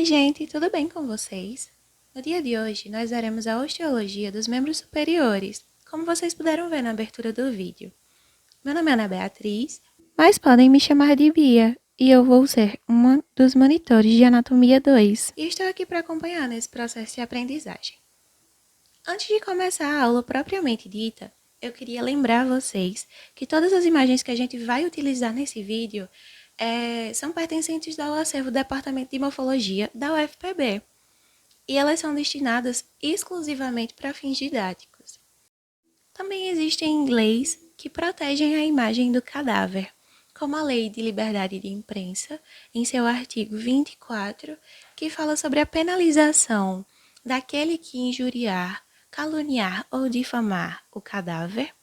Oi gente, tudo bem com vocês? No dia de hoje, nós veremos a osteologia dos membros superiores, como vocês puderam ver na abertura do vídeo. Meu nome é Ana Beatriz, mas podem me chamar de Bia, e eu vou ser uma dos monitores de Anatomia 2, e estou aqui para acompanhar nesse processo de aprendizagem. Antes de começar a aula propriamente dita, eu queria lembrar vocês que todas as imagens que a gente vai utilizar nesse vídeo são pertencentes ao acervo do Departamento de Morfologia da UFPB, e elas são destinadas exclusivamente para fins didáticos. Também existem leis que protegem a imagem do cadáver, como a Lei de Liberdade de Imprensa, em seu artigo 24, que fala sobre a penalização daquele que injuriar, caluniar ou difamar o cadáver,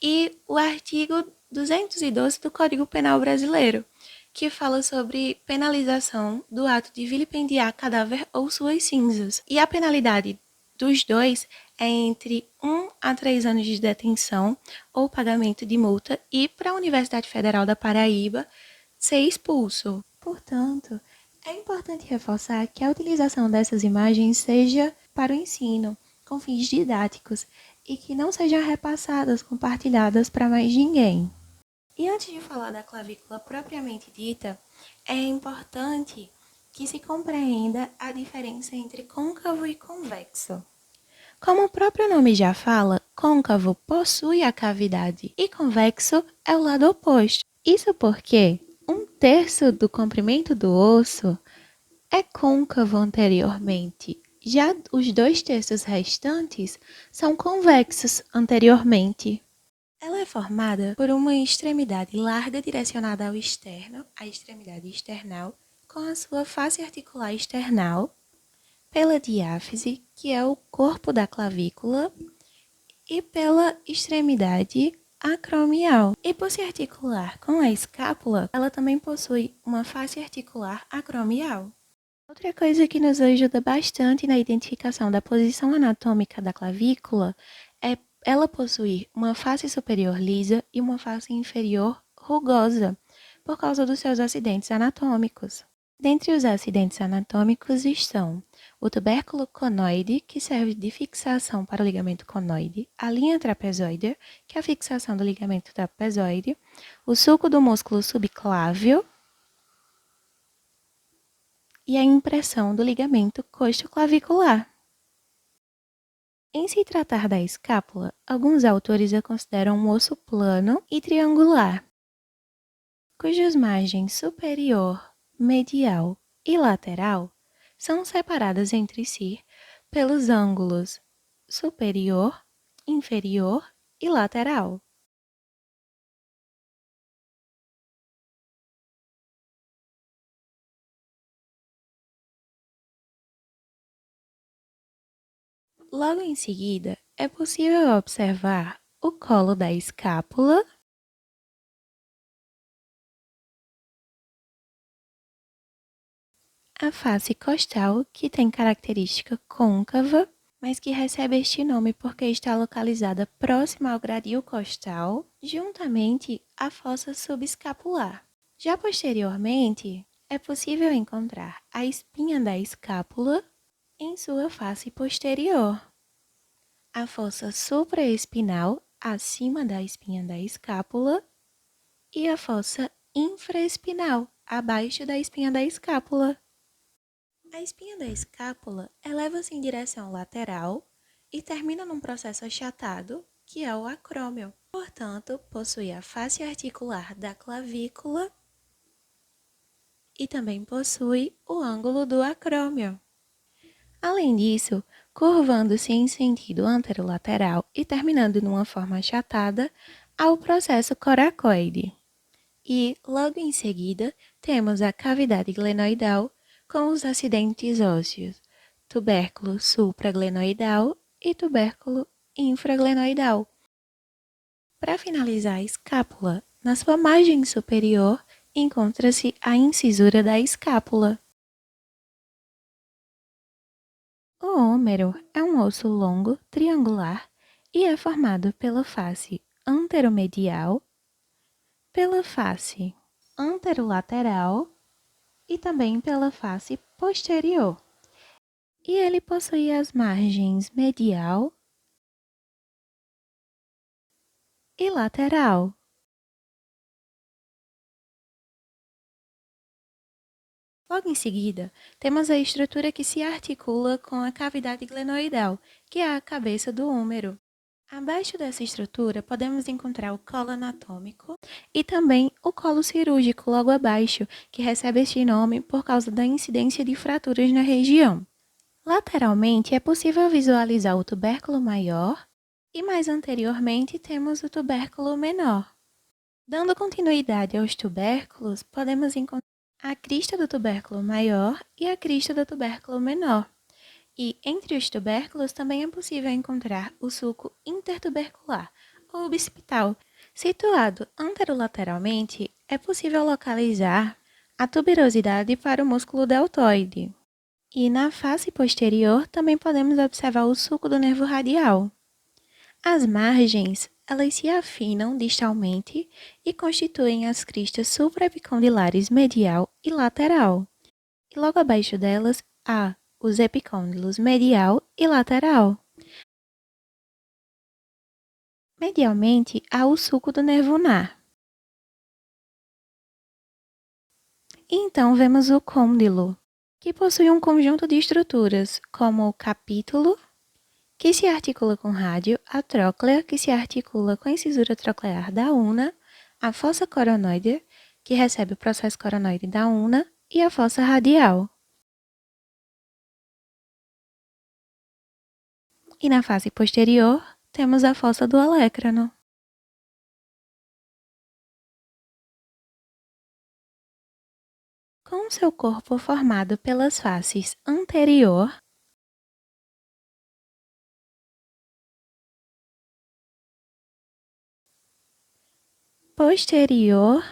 e o artigo 212 do Código Penal Brasileiro, que fala sobre penalização do ato de vilipendiar cadáver ou suas cinzas. E a penalidade dos dois é entre 1 a 3 anos de detenção ou pagamento de multa e, para a Universidade Federal da Paraíba, ser expulso. Portanto, é importante reforçar que a utilização dessas imagens seja para o ensino, com fins didáticos, e que não sejam repassadas, compartilhadas para mais ninguém. E antes de falar da clavícula propriamente dita, é importante que se compreenda a diferença entre côncavo e convexo. Como o próprio nome já fala, côncavo possui a cavidade e convexo é o lado oposto. Isso porque 1/3 do comprimento do osso é côncavo anteriormente, já os 2/3 restantes são convexos anteriormente. Ela é formada por uma extremidade larga direcionada ao externo, a extremidade external, com a sua face articular external, pela diáfise, que é o corpo da clavícula, e pela extremidade acromial. E por se articular com a escápula, ela também possui uma face articular acromial. Outra coisa que nos ajuda bastante na identificação da posição anatômica da clavícula é ela possuir uma face superior lisa e uma face inferior rugosa, por causa dos seus acidentes anatômicos. Dentre os acidentes anatômicos estão o tubérculo conoide, que serve de fixação para o ligamento conoide, a linha trapezoide, que é a fixação do ligamento trapezoide, o sulco do músculo subclávio, e a impressão do ligamento costoclavicular. Em se tratar da escápula, alguns autores a consideram um osso plano e triangular, cujas margens superior, medial e lateral são separadas entre si pelos ângulos superior, inferior e lateral. Logo em seguida, é possível observar o colo da escápula, a face costal, que tem característica côncava, mas que recebe este nome porque está localizada próxima ao gradil costal, juntamente à fossa subescapular. Já posteriormente, é possível encontrar a espinha da escápula em sua face posterior, a fossa supraespinal acima da espinha da escápula e a fossa infraespinal abaixo da espinha da escápula. A espinha da escápula eleva-se em direção lateral e termina num processo achatado, que é o acrômio. Portanto, possui a face articular da clavícula e também possui o ângulo do acrômio. Além disso, curvando-se em sentido anterolateral e terminando numa forma achatada, há o processo coracoide. E, logo em seguida, temos a cavidade glenoidal com os acidentes ósseos, tubérculo supraglenoidal e tubérculo infraglenoidal. Para finalizar a escápula, na sua margem superior, encontra-se a incisura da escápula. O hômero é um osso longo, triangular, e é formado pela face anteromedial, pela face anterolateral e também pela face posterior. E ele possui as margens medial e lateral. Logo em seguida, temos a estrutura que se articula com a cavidade glenoidal, que é a cabeça do úmero. Abaixo dessa estrutura, podemos encontrar o colo anatômico e também o colo cirúrgico logo abaixo, que recebe este nome por causa da incidência de fraturas na região. Lateralmente, é possível visualizar o tubérculo maior e mais anteriormente temos o tubérculo menor. Dando continuidade aos tubérculos, podemos encontrar a crista do tubérculo maior e a crista do tubérculo menor. E entre os tubérculos também é possível encontrar o sulco intertubercular, ou bicipital. Situado anterolateralmente, é possível localizar a tuberosidade para o músculo deltoide. E na face posterior também podemos observar o sulco do nervo radial. As margens, elas se afinam distalmente e constituem as cristas supraepicondylares medial e lateral. E logo abaixo delas há os epicôndilos medial e lateral. Medialmente há o sulco do nervo ulnar. E então vemos o côndilo, que possui um conjunto de estruturas, como o capítulo, que se articula com o rádio, a tróclea, que se articula com a incisura troclear da una, a fossa coronoide, que recebe o processo coronoide da una, e a fossa radial. E na face posterior, temos a fossa do olecrano. Com seu corpo formado pelas faces anterior, posterior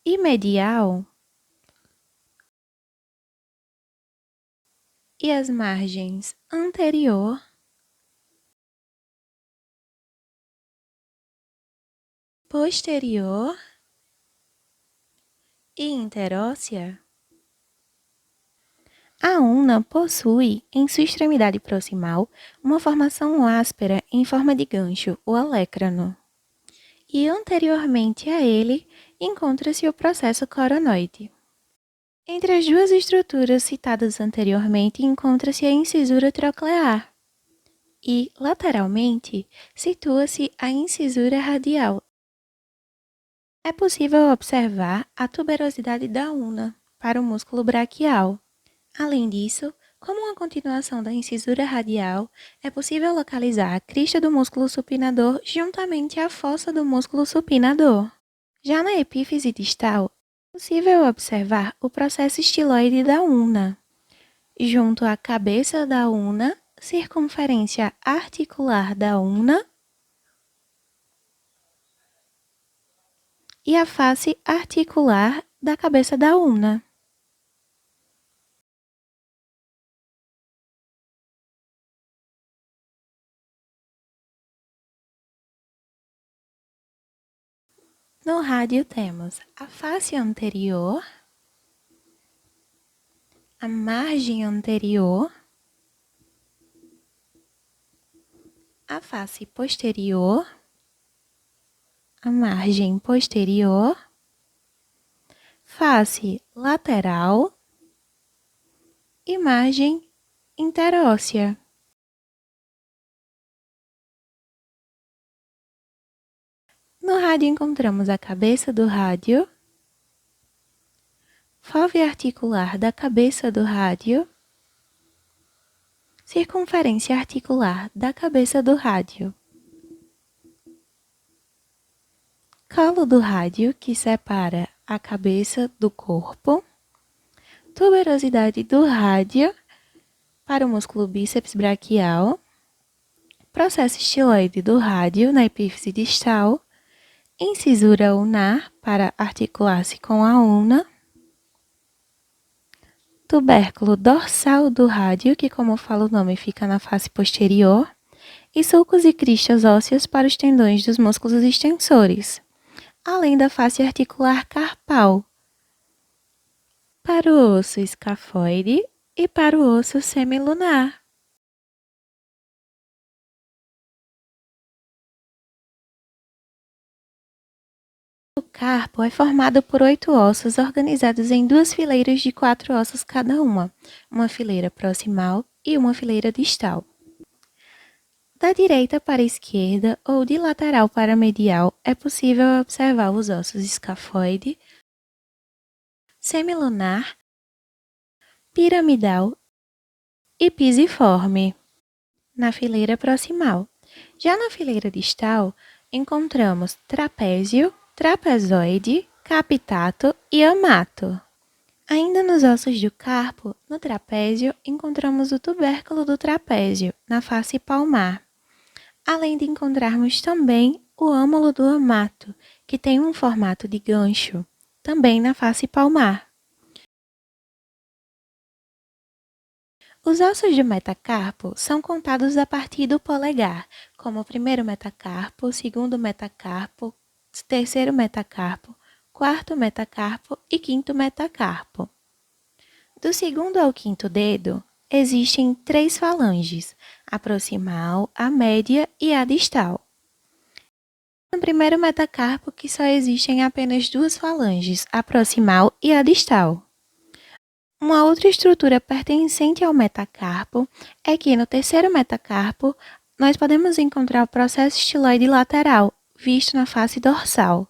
e medial, e as margens anterior, posterior e interóssea. A una possui, em sua extremidade proximal, uma formação áspera em forma de gancho, o olecrano. E anteriormente a ele, encontra-se o processo coronoide. Entre as duas estruturas citadas anteriormente, encontra-se a incisura troclear. E, lateralmente, situa-se a incisura radial. É possível observar a tuberosidade da una para o músculo braquial. Além disso, como uma continuação da incisura radial, é possível localizar a crista do músculo supinador juntamente à fossa do músculo supinador. Já na epífise distal, é possível observar o processo estiloide da una, junto à cabeça da una, circunferência articular da una e a face articular da cabeça da una. No rádio temos a face anterior, a margem anterior, a face posterior, a margem posterior, face lateral e margem interóssea. No rádio encontramos a cabeça do rádio, fóvea articular da cabeça do rádio, circunferência articular da cabeça do rádio, colo do rádio que separa a cabeça do corpo, tuberosidade do rádio para o músculo bíceps braquial, processo estiloide do rádio na epífise distal, incisura ulnar para articular-se com a una, tubérculo dorsal do rádio, que como fala o nome fica na face posterior, e sulcos e cristas ósseas para os tendões dos músculos extensores. além da face articular carpal, para o osso escafoide e para o osso semilunar. O carpo é formado por 8 ossos organizados em 2 fileiras de 4 ossos cada uma fileira proximal e uma fileira distal. Da direita para a esquerda ou de lateral para medial, é possível observar os ossos escafoide, semilunar, piramidal e pisiforme na fileira proximal. Já na fileira distal, encontramos trapézio, trapezoide, capitato e amato. Ainda nos ossos do carpo, no trapézio, encontramos o tubérculo do trapézio, na face palmar, além de encontrarmos também o âmulo do amato, que tem um formato de gancho, também na face palmar. Os ossos do metacarpo são contados a partir do polegar, como o primeiro metacarpo, o segundo metacarpo, terceiro metacarpo, quarto metacarpo e quinto metacarpo. Do segundo ao quinto dedo, existem 3 falanges, a proximal, a média e a distal. No primeiro metacarpo, que só existem apenas 2 falanges, a proximal e a distal. Uma outra estrutura pertencente ao metacarpo é que no terceiro metacarpo nós podemos encontrar o processo estiloide lateral, visto na face dorsal.